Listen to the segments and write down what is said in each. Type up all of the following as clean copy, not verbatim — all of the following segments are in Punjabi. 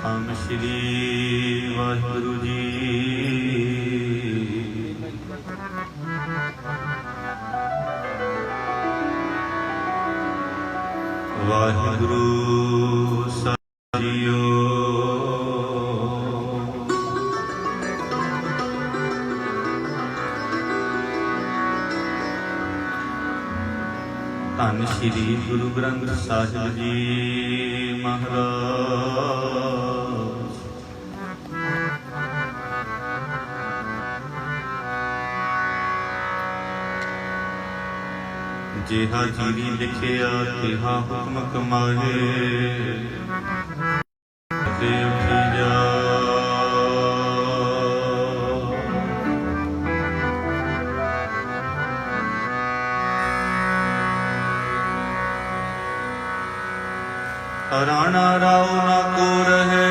ਧੰਨ ਸ਼੍ਰੀ ਵਾਹਿਗੁਰੂ ਜੀ। ਵਾਹਿਗੁਰੂ ਸਾਹਿਬ ਜੀਓ। ਧੰਨ ਸ਼੍ਰੀ ਗੁਰੂ ਗ੍ਰੰਥ ਸਾਹਿਬ ਜੀ ਮਹਾਰਾਜ। ਜਿਹਾ ਜੀਰੀ ਲਿਖਿਆ ਤਿਹਾ ਹੁਕਮ ਕਮਾਏ, ਤੇ ਉੱਠੀ ਜਾ। ਰਾਣਾ ਰਾਉ ਨਾ ਕੋ ਰਹੇ,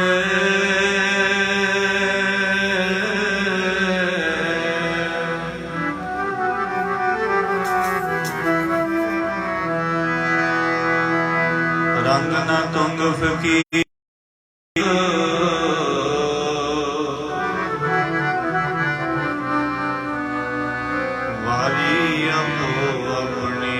ਰੰਗ ਨਾ ਤੁੰਗ ਫਕੀਰ। ਵਾਰੀ ਆਪੋ ਆਪਣੀ,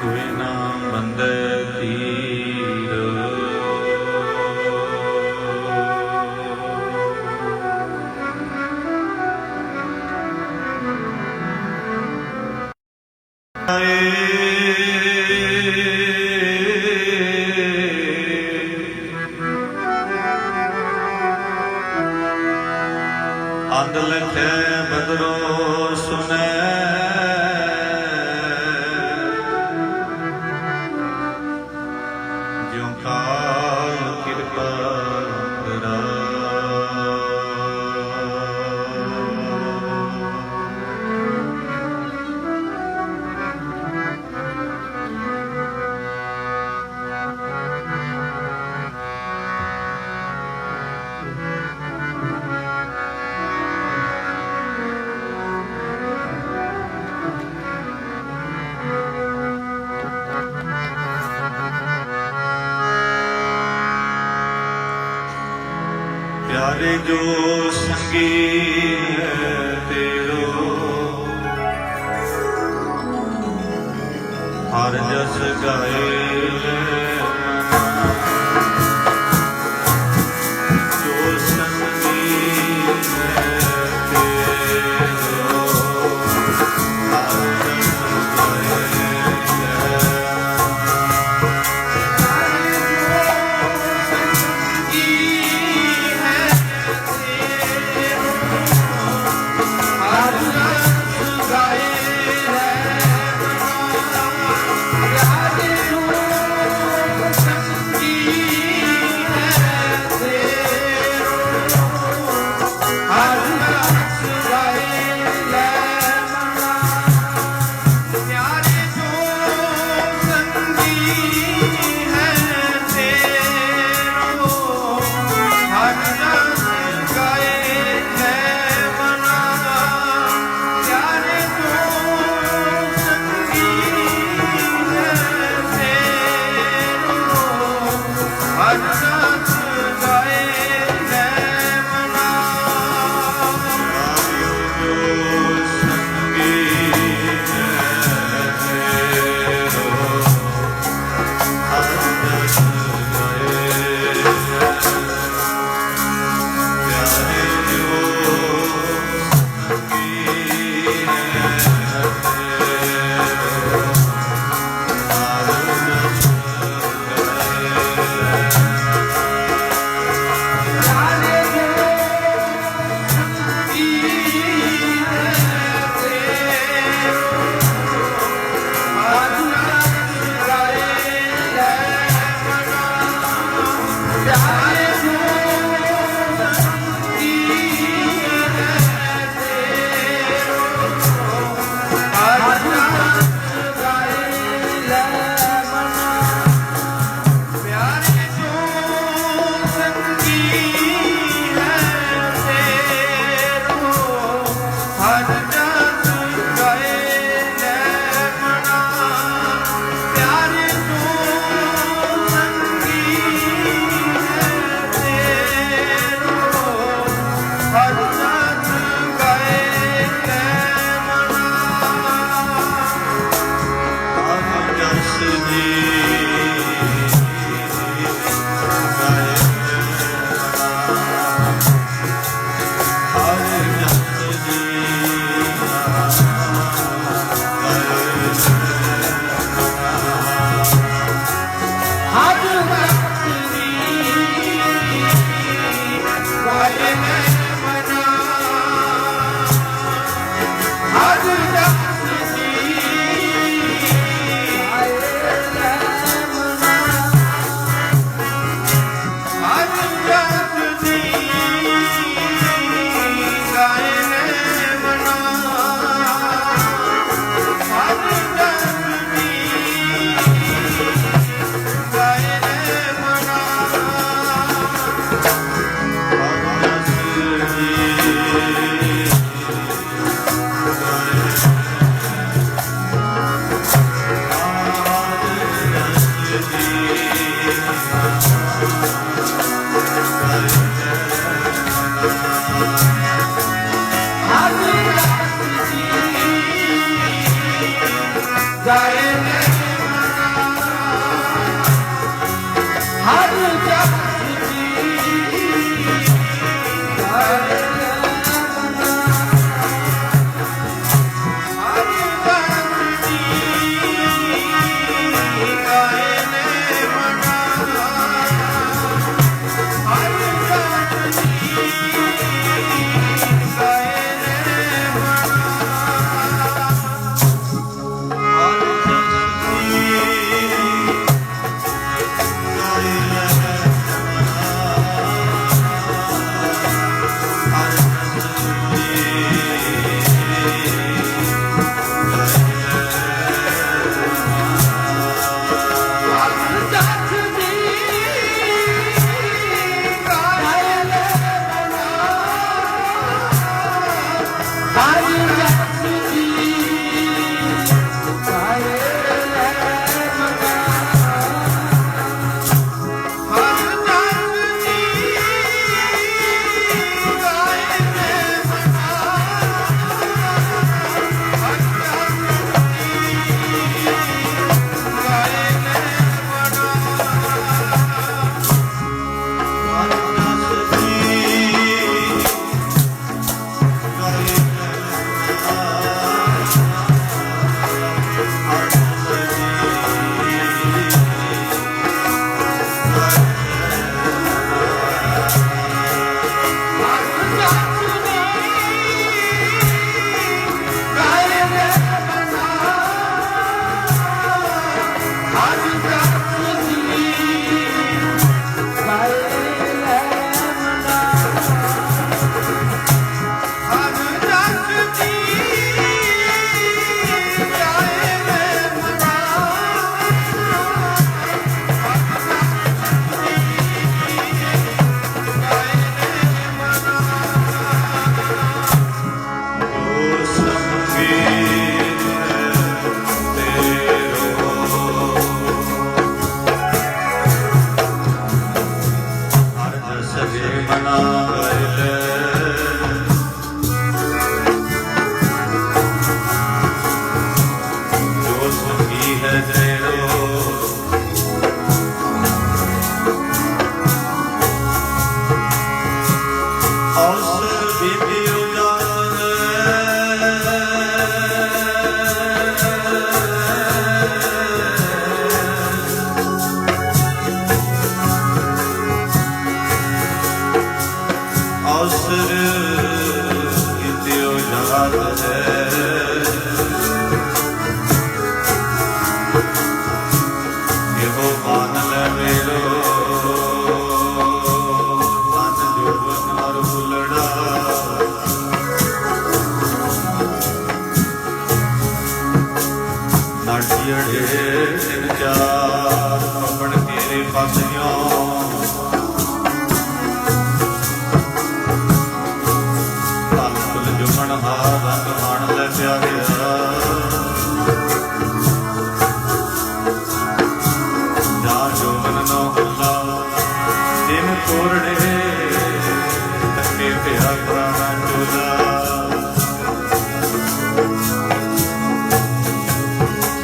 ਕੋਈ ਨਾ ਬੰਦੇ ਤੀਰ। ਅੰਧ ਲਿਖੇ ਬਦਰੋ ਸੁਨੇ, ਜਿਉ ਕਾਲ ਕਿਰਪਾ ਕਰਾ। प्यारे जो संगी है तेरो, हर जस गाए। जो संगी है तेरो, हर जस गाए।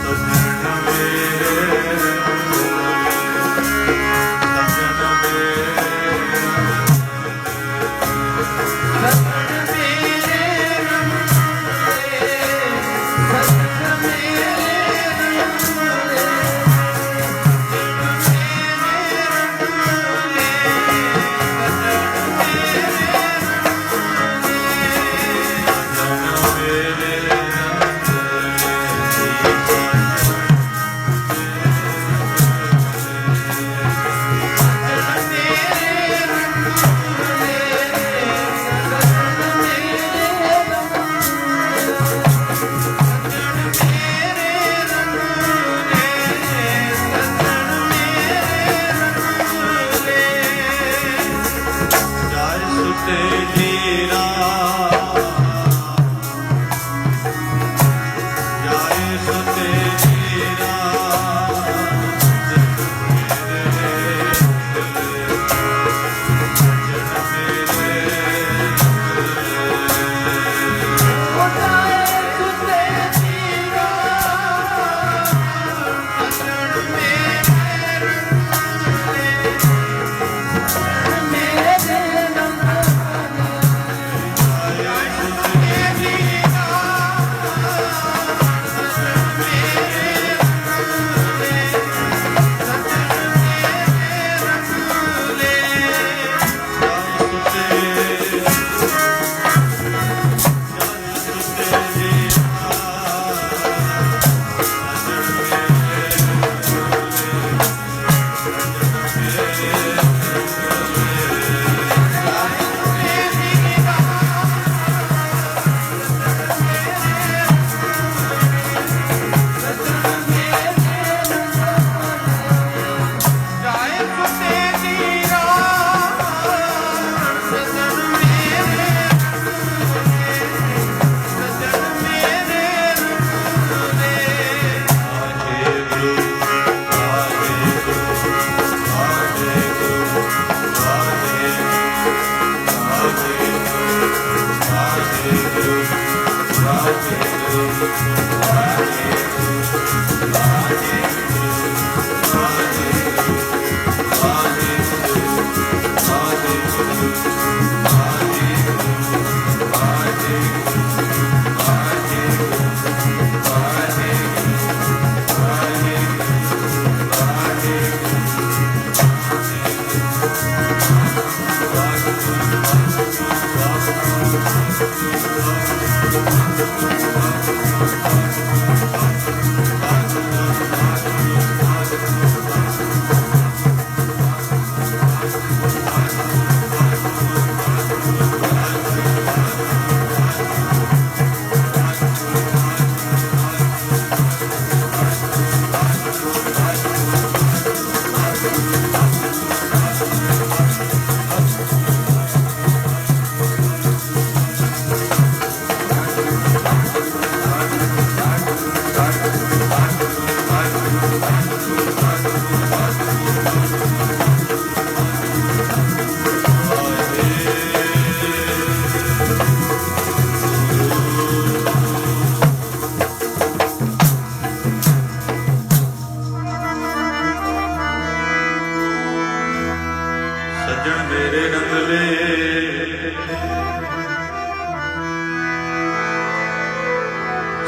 ਸਜਣ ਮੇਰੇ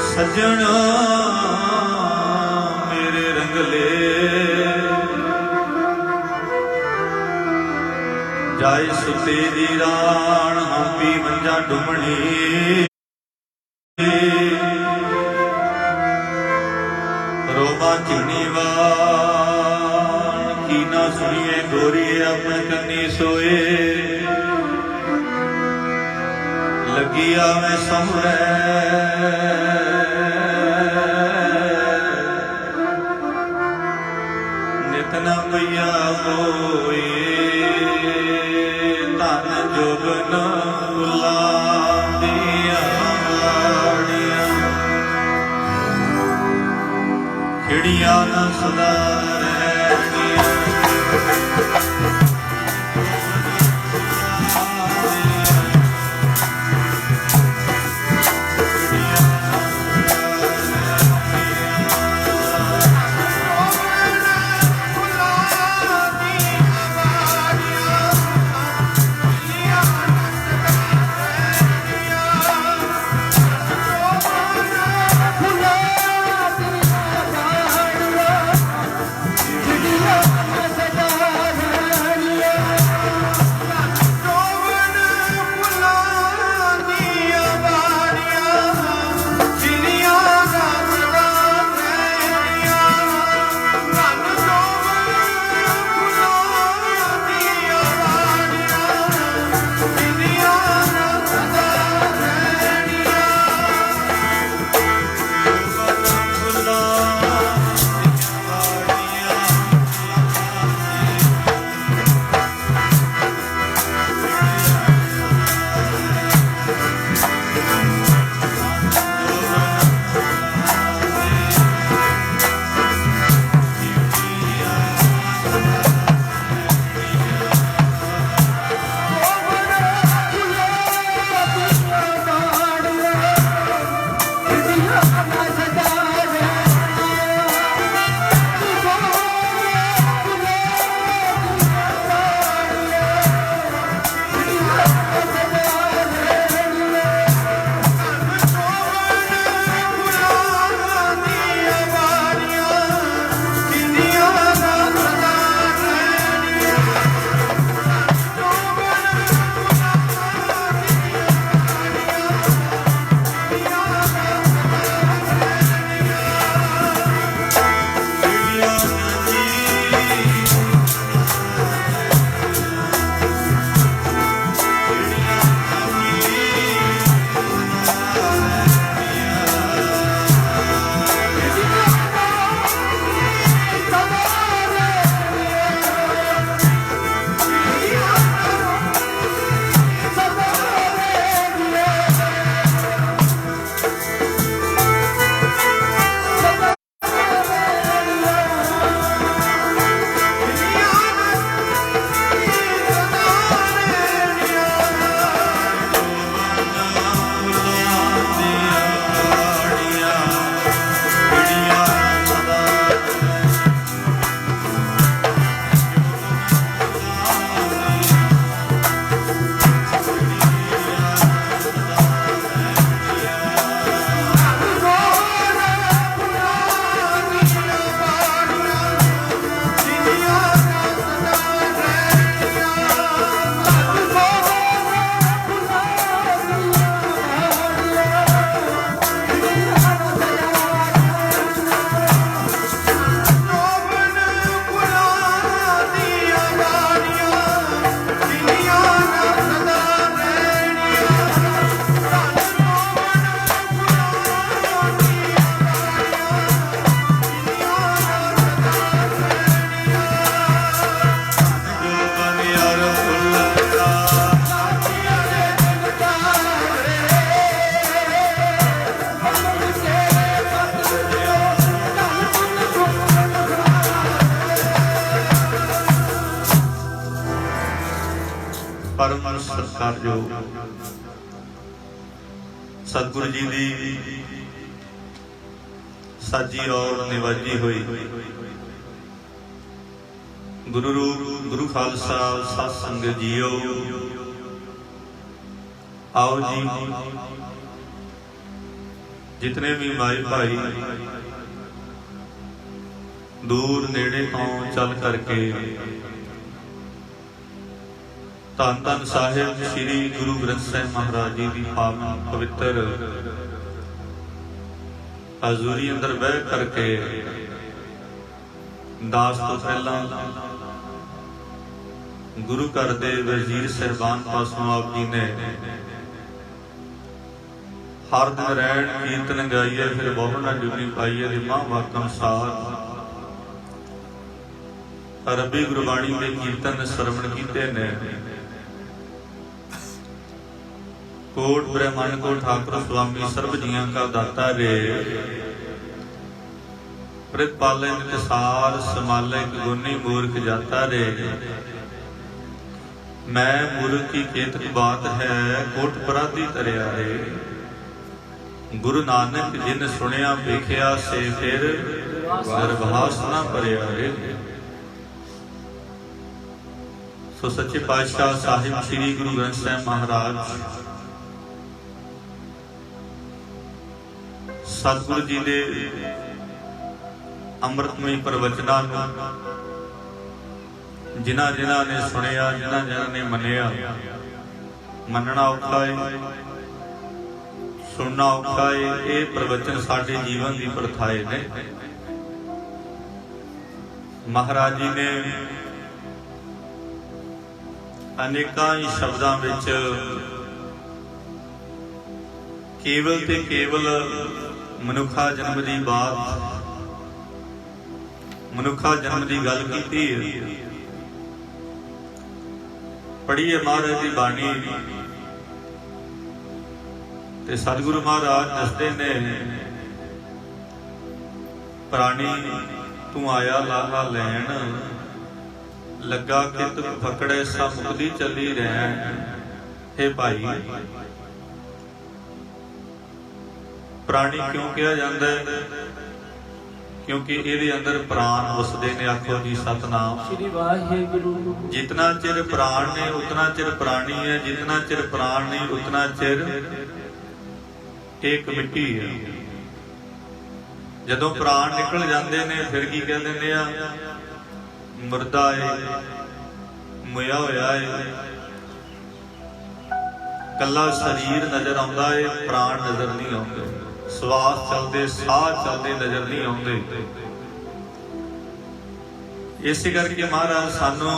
ਸੱਜਣਾ ਮੇਰੇ ਰੰਗਲੇ ਜਾਏ ਸੁਤੇ ਦੀ ਰਾਣ ਹੰਪੀ ਮੰਜਾ ਡੁਮਣੀ ਰੋਬਾ ਝਿਣੀ ਵਾਣ ਕੀ ਨਾ ਸੁਣੀਏ ਗੋਰੀ ਆਪਣੇ ਕੰਨੀ ਸੋਏ ਲੱਗਿਆ ਮੈਂ ਸਮਰੇ ਨਿਤਨਾ ਪਈਆ ਹੋਏ ਧਨ ਜੋਗਨ ਬੁਲਾਉਂਦੀਆਂ ਬਾੜੀਆਂ ਖਿੜੀਆਂ ਨਾ ਸਦਾ ਰਹਿਣਗੀਆਂ परम सत्कारयोग सतगुरु जी की साजी और निवाजी हुई गुरु रूप गुरु खालसा सत संगत जीओ। आओ जी, जितने भी माई भाई दूर नेड़े तो चल करके धन धन साहिब श्री गुरु ग्रंथ साहिब महाराज जी की पावन पवित्र हजूरी अंदर बह करके दास तो पहला गुरु घर दे वजीर साहबान पासों आप जी ने हर दिन रैन कीर्तन गाइए, फिर बहुना जुनी पाइए महावाक अनुसार अरबी गुरबाणी के कीर्तन श्रवण किए ने। कोट ब्रह्मांड को ठाकुर स्वामी सर्व जियां का दाता रे, प्रतिपाले निसार समाले गुनी मूर्ख जाता रे। मैं मूर्ख की केतक बात है, कोट पराधी तरिया रे। गुरु नानक जिन सुनिया वेख्या से फिर गर्भास ना भरिया रे। सो सच्चे पातशाह साहिब श्री गुरु ग्रंथ साहिब महाराज सतगुरु जी दे अमृतमय प्रवचनां जिन्हां जिन्हां ने सुनिया, जिन्हां जिन्हां ने मनिया, मनना औखा है, सुनना औखा है। ये प्रवचन साडे जीवन की प्रथाएं ने। महाराज जी ने अनेकां ही शब्दां विच केवल ते केवल मनुखा जन्म की बात, मनुखा जन्म की गल कीती है। पढ़िए महाराज की बाणी ते सतगुरु महाराज दसदे ने, प्राणी तू आया लाहा लैन, लगा कि तू फकड़े सा मुकदी चली रैन। हे भाई, प्राणी क्यों कहा जाता है? क्योंकि ये अंदर प्राण वसदे ने। आखो जी सतनाम श्री वाहिगुरु। जितना चिर प्राण ने उतना चिर प्राणी है, जितना चिर प्राण नहीं उतना चिर एक मिट्टी है। जदों प्राण निकल जाते ने फिर की कह देंगे आ, मुर्दा है, मुया होया है। कला शरीर नजर आता है, प्राण नजर नहीं आते। श्वास चलते, साह चलते नजर नहीं आते। इस करके महाराज सानू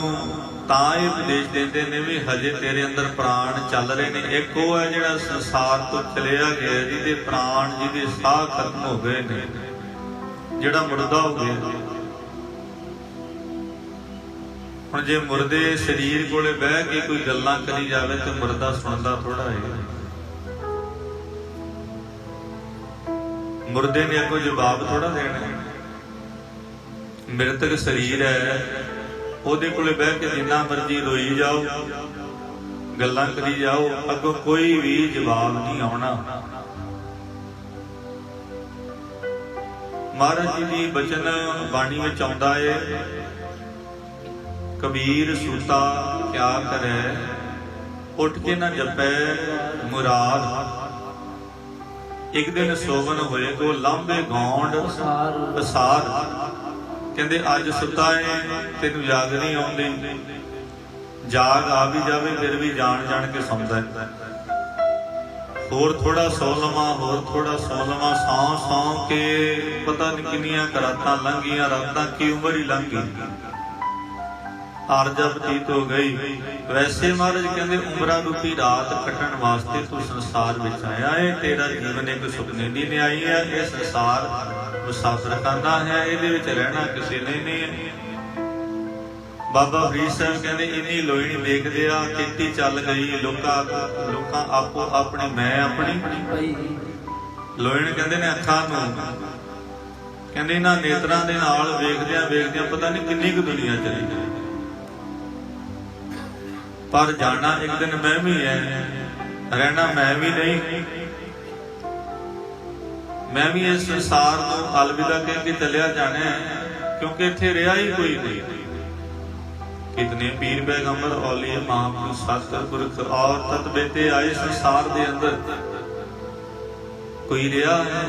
तां ये उपदेश देते ने भी हजे तेरे अंदर प्राण चल रहे ने। एक वो है जिहड़ा संसार तो चलिया गया, जिहदे प्राण जिहदे साह खत्म हो गए ने, जिहड़ा मुर्दा हो गया। हुण जे मुर्दे शरीर कोले बह के कोई गल्लां करी जावे तो मुर्दा सुणदा थोड़ा है। मुर्दे ने अगों जवाब थोड़ा देना। मृतक शरीर है, ਉਹਦੇ ਕੋਲੇ ਬਹਿ ਕੇ ਜਿੰਨਾ ਮਰਜ਼ੀ ਰੋਈ ਜਾਓ, ਗੱਲਾਂ ਕਰੀ ਜਾਓ, ਅੱਗੋਂ ਕੋਈ ਵੀ ਜਵਾਬ ਨਹੀਂ ਆਉਣਾ। ਮਹਾਰਾਜ ਜੀ ਦੀ ਬਚਨ ਬਾਣੀ ਵਿੱਚ ਆਉਂਦਾ ਹੈ, ਕਬੀਰ ਸੂਤਾ ਕਿਆ ਕਰੇ, ਉੱਠ ਕੇ ਨਾ ਜਪੈ ਮੁਰਾਦ। ਇੱਕ ਦਿਨ ਸੋਵਨ ਹੋਏ ਕੋ ਲਾਂਬੇ ਗੌਂਡ ਪਸਾਰ। ਕਹਿੰਦੇ ਅੱਜ ਸੁੱਤਾ ਹੈ, ਤੈਨੂੰ ਯਾਦ ਨਹੀਂ ਆਉਂਦੀ। ਜਾਗ ਆ ਵੀ ਜਾਵੇ ਫਿਰ ਵੀ ਜਾਣ ਜਾਣ ਕੇ ਸੌਂਦਾ ਹੈ। ਹੋਰ ਥੋੜਾ ਸੌ ਲਵਾਂ, ਹੋਰ ਥੋੜਾ ਸੌ ਲਵਾਂ, ਸੌਂ ਸੌਂ ਕੇ ਪਤਾ ਨਹੀਂ ਕਿੰਨੀਆਂ ਰਾਤਾਂ ਲੰਘੀਆਂ। ਰਾਤਾਂ ਕੀ ਉਮਰ ਹੀ ਲੰਘ ਗਈ, ਆਰਜਾ ਬਤੀਤ ਹੋ ਗਈ। ਵੈਸੇ ਮਹਾਰਾਜ ਕਹਿੰਦੇ ਉਮਰਾਂ ਰੂਪੀ ਰਾਤ ਕੱਟਣ ਵਾਸਤੇ ਤੂੰ ਸੰਸਾਰ ਵਿੱਚ ਆਇਆ ਹੈ। ਤੇਰਾ ਜੀਵਨ ਇੱਕ ਸੁਪਨੇ ਦੀ ਨਿਆਈ ਹੈ। ਇਹ ਸੰਸਾਰ ਮੁਸਾਫਰਖਾਨਾ ਹੈ, ਇਹਦੇ ਵਿੱਚ ਰਹਿਣਾ ਕਿਸੇ ਨੇ ਨਹੀਂ ਹੈ। ਬਾਬਾ ਫਰੀਦ ਸਾਹਿਬ ਕਹਿੰਦੇ ਇੰਨੀ ਲੋਈ ਨਹੀਂ ਵੇਖਦੇ ਆ, ਕੀਤੀ ਚੱਲ ਗਈ। ਲੋਕਾਂ ਆਪੋ ਆਪਣੀ, ਮੈਂ ਆਪਣੀ। ਲੋਇਣ ਕਹਿੰਦੇ ਨੇ ਅੱਖਾਂ ਨੂੰ, ਕਹਿੰਦੇ ਇਹਨਾਂ ਨੇਤਰਾਂ ਦੇ ਨਾਲ ਵੇਖਦਿਆਂ ਵੇਖਦਿਆਂ ਪਤਾ ਨਹੀਂ ਕਿੰਨੀ ਕੁ ਦੁਨੀਆ ਚਲੀ ਗਈ। पर जाना एक दिन मैं भी है, रहना मैं भी नहीं। मैं भी इस संसार को अलविदा कह के चलिया जाना है, क्योंकि इत्थे रहा ही कोई नहीं। कितने पीर पैगंबर औलिए महापुरुष सतगुर पुरख और तत बेटे आए संसार दे अंदर, कोई रहा है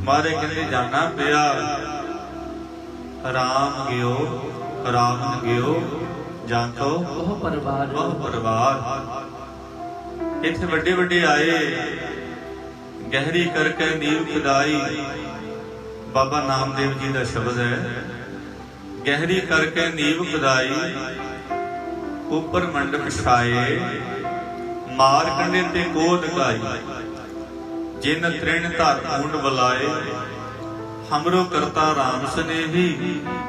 मारे कहते जाना पिया। राम गयो रावण गयो जातो परिवार। इत्थे वड्डे वड्डे आए, गहरी करके नींव खुदाई। बाबा नामदेव जी का शब्द है, गहरी करके नींव खुदाई, ऊपर मंडप छाए, मार कंडे ते गोद गाई। जिन तृण धर ऊंड बुलाए, हमरो करता राम स्नेही।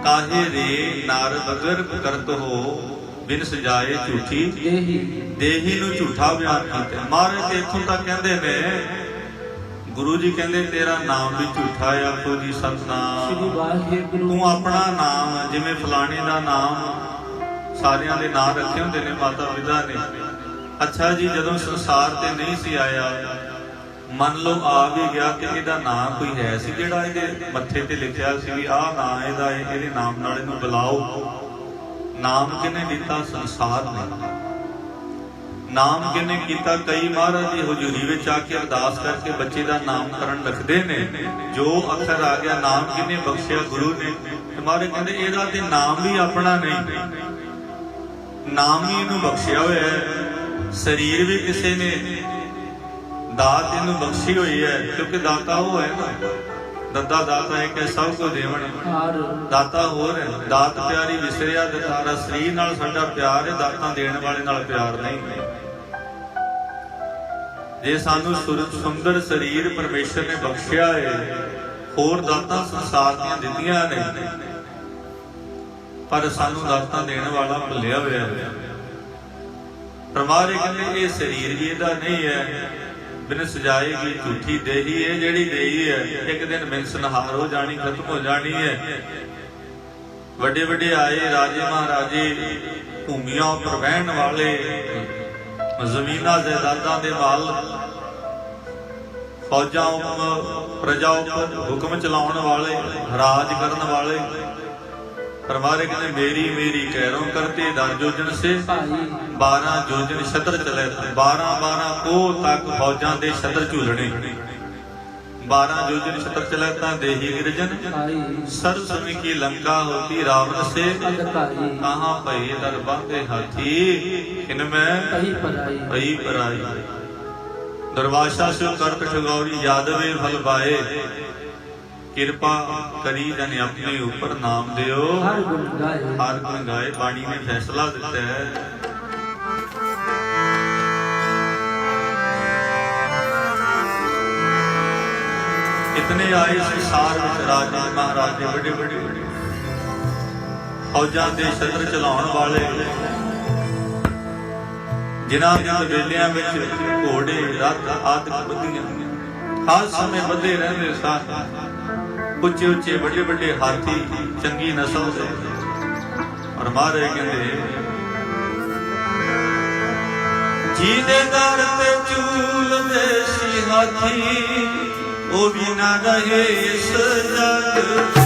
काहे रे नारद अगर करत हो, बिन सजाए झूठी देही नूं झूठा बयान कीता। महाराज इत्थों तक कहंदे ने, गुरु जी कहंदे तेरा नाम भी झूठा है। आखो जी सतनाम। तू अपना नाम जिवें फलाणे दा नाम सारियां दे नाम रखे हुंदे ने माता पिता ने। अच्छा जी, जदों संसार ते नहीं सी आया, मन लो आ भी गया कि इहदा नाम कोई है सी जिहड़ा इहदे मत्थे ते लिखिया सी भी आह नाम इहदा है, इहदे नाम नाल इहनूं बुलाओ। नाम किने दिता? संसार ने। नाम किने कीता? कई महाराज जी हजूरी विच आके अरदास करके बच्चे दा नामकरण रखदे ने। जो अखर आ गया नाम किने बख्शिया? गुरु ने। हमारे कहंदे इहदा ते नाम भी अपना नहीं, नाम ही इहनूं बख्शिया होया है। शरीर भी किसी ने दात इनू बख्शी हुई है, क्योंकि दाता वो है ना। दद्दा दाता है कि सब को देवण, दाता होर है। दात प्यारी विसरिया दतारा। शरीर नाल साडा प्यार है, दाता देण वाले नाल प्यार नहीं। जे सानू सुंदर शरीर परमेश्वर ने बख्शिया है, होर दाता संसार दीआं दित्तियां ने, पर सानू दाता देण वाला भुलिया होया है। परमात्मा कहंदे ये शरीर भी इहदा नहीं है, बिन सजाएगी झूठी देही है। जेड़ी देही है एक दिन मिंस नहार हो जानी, खत्म हो जानी है। वड्डे वड्डे आए राजे महाराजे, भूमियां उपर बहन वाले, जमीनां जायदादां दे माल, फौजां प्रजा उपर हुक्म चलाउण वाले, राज करन वाले। परमारे कहते मेरी मेरी कैरों करते दर जोजन से 12 जोजन छतर चले। 12 को तक फौजां दे छतर झूलने। 12 जोजन छतर चले ता देही गिरजन। सरसमी की लंका होती रावण से, कहाँ भई दर बांधे हाथी, इनमें भई पराई। दुर्वासा से करत ठगौरी, यादवे फल पाए। कृपा करी जाने अपने ऊपर नाम दियो, हर गुण गाए। बाणी ने फैसला दिता है। इतने आए संसार विच राजे महाराजे, बड़े बड़े फौजां दे छत्र चलाउण वाले, जिन्हां दे वेलियां विच घोड़े रथ आदि बधियां हर समय बधे रहंदे सन। उच्चे उच्चे बड़े बड़े हाथी चंगी नस्ल से। और महाराज कहते जिहदे दर ते झूलदे सी हाथी, ओ भी ना रहे इस जग।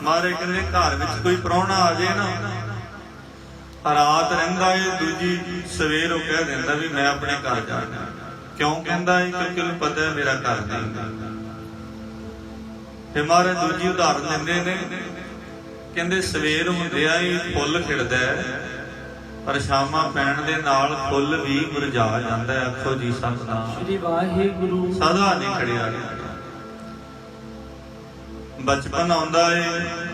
ਮਹਾਰਾਜ ਕਹਿੰਦੇ ਘਰ ਵਿੱਚ ਕੋਈ ਪ੍ਰਾਹੁਣਾ ਆ ਜਾਏ ਨਾ, ਰਾਤ ਰਹਿੰਦਾ ਏ, ਦੂਜੀ ਸਵੇਰ ਉਹ ਕਹਿ ਦਿੰਦਾ ਵੀ ਮੈਂ ਆਪਣੇ ਘਰ ਜਾਣਾ। ਕਿਉਂ ਕਹਿੰਦਾ ਏ? ਕਿਉਂਕਿ ਉਹਨੂੰ ਪਤਾ ਹੈ ਮੇਰਾ ਘਰ ਨਹੀਂ। ਤੇ ਮਹਾਰਾਜ ਦੂਜੀ ਉਦਾਹਰਨ ਦਿੰਦੇ ਨੇ, ਕਹਿੰਦੇ ਸਵੇਰ ਹੁੰਦਿਆਂ ਹੀ ਫੁੱਲ ਖਿੜਦਾ ਹੈ, ਪਰ ਸ਼ਾਮਾਂ ਪੈਣ ਦੇ ਨਾਲ ਫੁੱਲ ਵੀ ਮੁਰਝਾ ਜਾਂਦਾ ਹੈ। ਆਖੋ ਜੀ ਸਤਿਨਾਮ ਸ੍ਰੀ ਵਾਹਿਗੁਰੂ। ਸਦਾ ਨਹੀਂ ਖੜਿਆ ਰਿਹਾ। ਬਚਪਨ ਆਉਂਦਾ ਏ,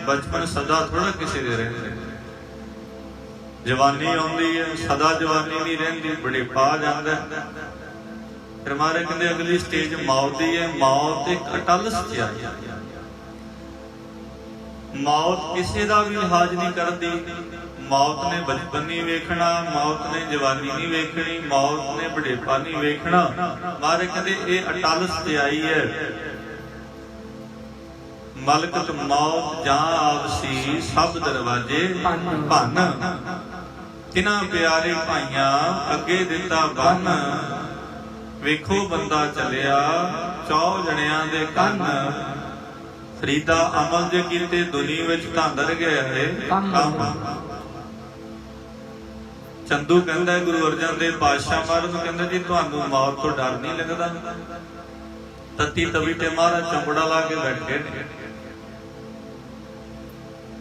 ਬਚਪਨ ਸਦਾ ਥੋੜਾ ਕਿਸੇ ਦੇ ਰਹਿੰਦੇ। ਜਵਾਨੀ ਆਉਂਦੀ ਹੈ, ਸਦਾ ਜਵਾਨੀ ਨਹੀਂ ਰਹਿੰਦੀ, ਬੁਢੇਪਾ ਆ ਜਾਂਦਾ। ਫਿਰ ਮਹਾਰਾਜ ਕਹਿੰਦੇ ਅਗਲੀ ਸਟੇਜ ਮੌਤ ਦੀ ਹੈ। ਮੌਤ ਇੱਕ ਅਟਲ ਸੱਚਾਈ ਹੈ। ਮੌਤ ਕਿਸੇ ਦਾ ਵੀ ਲਿਹਾਜ਼ ਨਹੀਂ ਕਰਦੀ। ਮੌਤ ਨੇ ਬਚਪਨ ਨਹੀਂ ਵੇਖਣਾ, ਮੌਤ ਨੇ ਜਵਾਨੀ ਨਹੀਂ ਵੇਖਣੀ, ਮੌਤ ਨੇ ਬੁਢੇਪਾ ਨਹੀਂ ਵੇਖਣਾ। ਮਹਾਰਾਜ ਕਹਿੰਦੇ ਇਹ ਅਟਲ ਸੱਚਾਈ ਹੈ। ਮਲਕਤ ਮੌਤ ਜਾਂ ਆਵਸੀ ਸਭ ਦਰਵਾਜੇ ਭੰਨ, ਤਿਨਾਂ ਪਿਆਰੇ ਭਾਈਆਂ ਅੱਗੇ ਦਿੱਤਾ ਬੰਨ। ਵੇਖੋ ਬੰਦਾ ਚੱਲਿਆ 100 ਜਣਿਆਂ ਦੇ ਕੰਨ। ਫਰੀਦਾ ਅਮਲ ਜੇ ਕੀਤੇ ਦੁਨੀ ਵਿੱਚ ਧਾਂਦਰ ਗਿਆ ਹੈ ਕੰਮ। ਚੰਦੂ ਕਹਿੰਦਾ ਗੁਰੂ ਅਰਜਨ ਦੇਵ ਪਾਤਸ਼ਾਹ ਮਹਾਰਾਜ ਨੂੰ, ਕਹਿੰਦਾ ਜੀ ਤੁਹਾਨੂੰ ਮੌਤ ਤੋਂ ਡਰ ਨਹੀਂ ਲੱਗਦਾ? ਤਤੀ ਤਵੀ ਤੇ ਮਹਾਰਾਜ ਚੰਬੜਾ ਲਾ ਕੇ ਬੈਠੇ ਨੇ।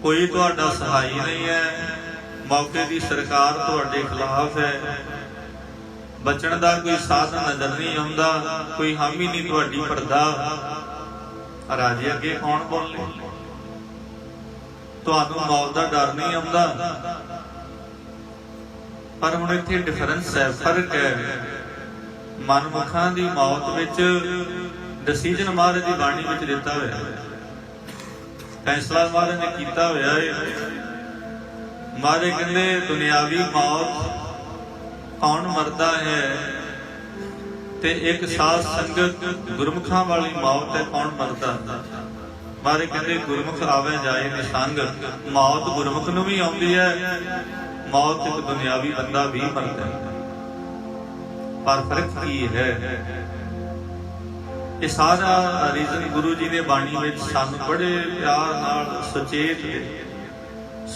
ਕੋਈ ਤੁਹਾਡਾ ਸਹਾਈ ਨਹੀਂ ਹੈ, ਮੌਕੇ ਦੀ ਸਰਕਾਰ ਤੁਹਾਡੇ ਖਿਲਾਫ ਹੈ, ਬਚਣ ਦਾ ਕੋਈ ਸਾਧਨ ਨਜ਼ਰ ਨਹੀਂ ਆਉਂਦਾ, ਕੋਈ ਹਾਮੀ ਨਹੀਂ ਤੁਹਾਡੀ ਭਰਦਾ। ਰਾਜੇ ਅੱਗੇ ਕੌਣ ਬੋਲੇ? ਤੁਹਾਨੂੰ ਮੌਤ ਦਾ ਡਰ ਨਹੀਂ ਆਉਂਦਾ। ਪਰ ਹੁਣ ਇੱਥੇ ਡਿਫਰੈਂਸ ਹੈ, ਫਰਕ ਹੈ। ਮਨਮੁਖਾਂ ਦੀ ਮੌਤ ਵਿੱਚ ਡਿਸੀਜਨ ਮਹਾਰਾਜ ਦੀ ਬਾਣੀ ਵਿੱਚ ਦਿੱਤਾ ਹੋਇਆ ਹੈ, ਫੈਸਲਾ ਮਹਾਰਾਜ ਨੇ ਕੀਤਾ ਹੋਇਆ ਹੈ। ਮਹਾਰਾਜ ਕਹਿੰਦੇ ਦੁਨਿਆਵੀ ਮੌਤ ਕੌਣ ਮਰਦਾ ਹੈ, ਤੇ ਇੱਕ ਸਾਧ ਸੰਗਤ ਗੁਰਮੁਖਾਂ ਵਾਲੀ ਮੌਤ ਹੈ, ਕੌਣ ਮਰਦਾ? ਮਹਾਰਾਜ ਕਹਿੰਦੇ ਗੁਰਮੁਖ ਆਵੇ ਜਾਏ ਨਿਸੰਗ। ਮੌਤ ਗੁਰਮੁਖ ਨੂੰ ਵੀ ਆਉਂਦੀ ਹੈ, ਮੌਤ ਇੱਕ ਦੁਨਿਆਵੀ ਬੰਦਾ ਵੀ ਮਰਦਾ ਹੈ। ਪਰ ਫਰਕ ਕੀ ਹੈ? ਇਹ ਸਾਰਾ ਰੀਜ਼ਨ ਗੁਰੂ ਜੀ ਨੇ ਬਾਣੀ ਵਿੱਚ ਸਾਨੂੰ ਬੜੇ ਪਿਆਰ ਨਾਲ, ਸੁਚੇਤ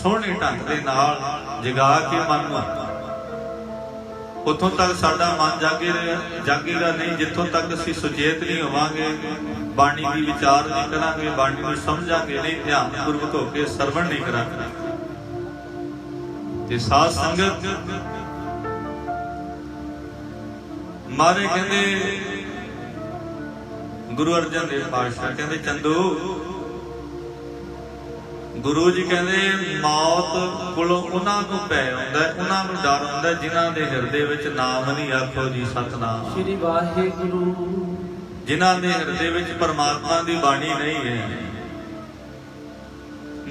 ਸੋਹਣੇ ਢੰਗ ਦੇ ਨਾਲ ਜਗਾ ਕੇ ਮਨ ਨੂੰ, ਉੱਥੋਂ ਤੱਕ ਸਾਡਾ ਮਨ ਜਾਗੇਗਾ ਨਹੀਂ ਜਿੱਥੋਂ ਤੱਕ ਅਸੀਂ ਸੁਚੇਤ ਨਹੀਂ ਹੋਵਾਂਗੇ, ਬਾਣੀ ਦੀ ਵਿਚਾਰ ਨਹੀਂ ਕਰਾਂਗੇ, ਬਾਣੀ ਨੂੰ ਸਮਝਾਂਗੇ ਨਹੀਂ, ਧਿਆਨ ਪੂਰਵਕ ਹੋ ਕੇ ਸਰਵਣ ਨਹੀਂ ਕਰਾਂਗੇ। ਤੇ ਸਾਧ ਸੰਗਤ ਮਾਰੇ ਕਹਿੰਦੇ ਗੁਰੂ ਅਰਜਨ ਦੇਵ ਪਾਤਸ਼ਾਹ ਕਹਿੰਦੇ ਚੰਦੂ, ਗੁਰੂ ਜੀ ਕਹਿੰਦੇ ਮੌਤ ਕੋਲੋਂ ਉਹਨਾਂ ਨੂੰ ਭੈ ਆਉਂਦਾ, ਉਹਨਾਂ ਨੂੰ ਡਰ ਆਉਂਦਾ ਜਿਨ੍ਹਾਂ ਦੇ ਹਿਰਦੇ ਵਿੱਚ ਨਾਮ ਨਹੀਂ। ਆਖੋ ਜੀ ਸਤਿਨਾਮ ਸ੍ਰੀ ਵਾਹਿਗੁਰੂ। ਜਿਨ੍ਹਾਂ ਦੇ ਹਿਰਦੇ ਵਿੱਚ ਪਰਮਾਤਮਾ ਦੀ ਬਾਣੀ ਨਹੀਂ ਹੈ।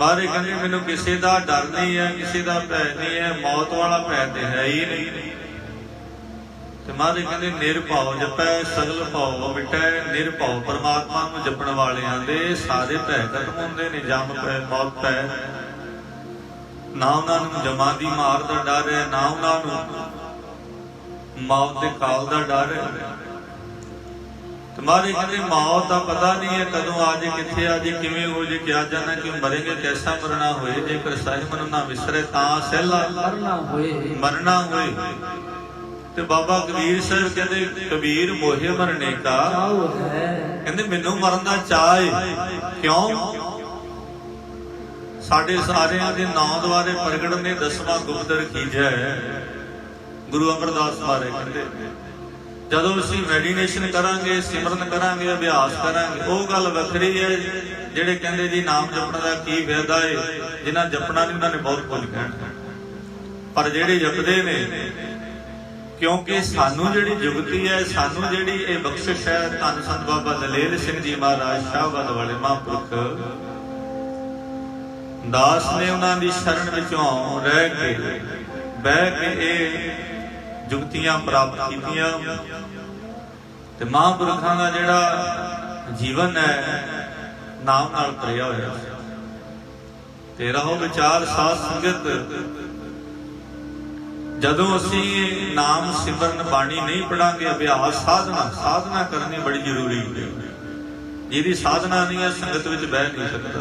ਮਹਾਰਾਜ ਕਹਿੰਦੇ ਮੈਨੂੰ ਕਿਸੇ ਦਾ ਡਰ ਨਹੀਂ ਹੈ, ਕਿਸੇ ਦਾ ਭੈ ਨਹੀਂ ਹੈ, ਮੌਤ ਵਾਲਾ ਭੈ ਤੇ ਹੈ ਹੀ ਨਹੀਂ। ਤੇ ਮਹਾਰਾਜ ਕਹਿੰਦੇ ਨਿਰਭਉ ਜਪੈ ਸਗਲ ਭਉ ਮਿਟੈ। ਨਿਰਭਉ ਪਰਮਾਤਮਾ ਨੂੰ ਜਪਣ ਵਾਲਿਆਂ ਦੇ ਸਾਰੇ ਭੈ ਖਤਮ ਹੁੰਦੇ ਨੇ। ਜਮ ਭੈ ਮੌਤ ਭੈ, ਨਾ ਉਹਨਾਂ ਨੂੰ ਜਮਾਂ ਦੀ ਮਾਰ ਦਾ ਡਰ ਹੈ, ਨਾ ਉਹਨਾਂ ਨੂੰ ਮੌਤ ਦੇ ਕਾਲ ਦਾ ਡਰ ਹੈ। ਤੇ ਮਹਾਰਾਜ ਕਹਿੰਦੇ ਮੌਤ ਦਾ ਪਤਾ ਨਹੀਂ ਹੈ ਕਦੋਂ ਆ ਜੇ, ਕਿੱਥੇ ਆ ਜੇ, ਕਿਵੇਂ ਹੋ ਜੇ, ਕਿਆ ਜਾਣਾ ਕਿ ਮਰੇਂਗੇ ਕੈਸਾ ਮਰਨਾ ਹੋਏ। ਜੇਕਰ ਸਾਹਿਬ ਮਨ ਨਾ ਵਿਸਰੇ ਤਾਂ ਸਹਿਲਾ ਮਰਨਾ ਹੋਏ। ਤੇ ਬਾਬਾ ਕਬੀਰ ਸਾਹਿਬ ਕਹਿੰਦੇ ਕਬੀਰ ਮੋਹਿ ਮਰਨੇ ਕਾ, ਕਹਿੰਦੇ ਮੈਨੂੰ ਮਰਨ ਦਾ ਚਾਅ ਹੈ। ਕਿਉਂ? ਸਾਡੇ ਸਾਰਿਆਂ ਦੇ ਨਾਂ ਦੁਆਰੇ ਪ੍ਰਗਟ ਨੇ ਦਸਵਾਂ ਗੁਪਤ ਰਖੀਜੈ। ਗੁਰੂ ਅਮਰਦਾਸ ਮਹਾਰਾਜ ਕਹਿੰਦੇ ਜਦੋਂ ਅਸੀਂ ਮੈਡੀਟੇਸ਼ਨ ਕਰਾਂਗੇ, ਸਿਮਰਨ ਕਰਾਂਗੇ, ਅਭਿਆਸ ਕਰਾਂਗੇ, ਉਹ ਗੱਲ ਵੱਖਰੀ ਹੈ। ਜਿਹੜੇ ਕਹਿੰਦੇ ਜੀ ਨਾਮ ਜਪਣ ਦਾ ਕੀ ਫਾਇਦਾ ਹੈ, ਜਿਨ੍ਹਾਂ ਜਪਣਾ ਨਹੀਂ ਉਹਨਾਂ ਨੇ ਬਹੁਤ ਕੁਝ ਕਹਿਣਾ। ਪਰ ਜਿਹੜੇ ਜਪਦੇ ਨੇ, ਕਿਉਂਕਿ ਸਾਨੂੰ ਜਿਹੜੀ ਜੁਗਤੀ ਹੈ, ਸਾਨੂੰ ਜਿਹੜੀ ਇਹ ਬਖਸ਼ਿਸ਼ ਹੈ, ਧੰਨ ਸੰਤ ਬਾਬਾ ਦਲੇਲ ਸਿੰਘ ਜੀ ਮਹਾਰਾਜ ਸ਼ਾਹਬਾਦ ਵਾਲੇ ਮਹਾਂਪੁਰਖ ਦਾਸ ਨੇ ਉਹਨਾਂ ਦੀ ਸ਼ਰਨ ਵਿੱਚੋਂ ਰਹਿ ਕੇ ਬਹਿ ਕੇ ਇਹ ਜੁਗਤੀਆਂ ਪ੍ਰਾਪਤ ਕੀਤੀਆਂ। ਤੇ ਮਹਾਂਪੁਰਖਾਂ ਦਾ ਜਿਹੜਾ ਜੀਵਨ ਹੈ ਨਾਮ ਨਾਲ ਭਰਿਆ ਹੋਇਆ। ਤੇ ਰਹੋ ਵਿਚਾਰ ਸਾਧ ਸੰਗਤ, ਜਦੋਂ ਅਸੀਂ ਨਾਮ ਸਿਮਰਨ ਬਾਣੀ ਨਹੀਂ ਪੜਾਂਗੇ, ਅਭਿਆਸ ਸਾਧਨਾ ਕਰਨੀ ਬੜੀ ਜ਼ਰੂਰੀ ਹੈ। ਜਿਹਦੀ ਸਾਧਨਾ ਨਹੀਂ ਹੈ ਸੰਗਤ ਵਿੱਚ ਬਹਿ ਨਹੀਂ ਸਕਦਾ।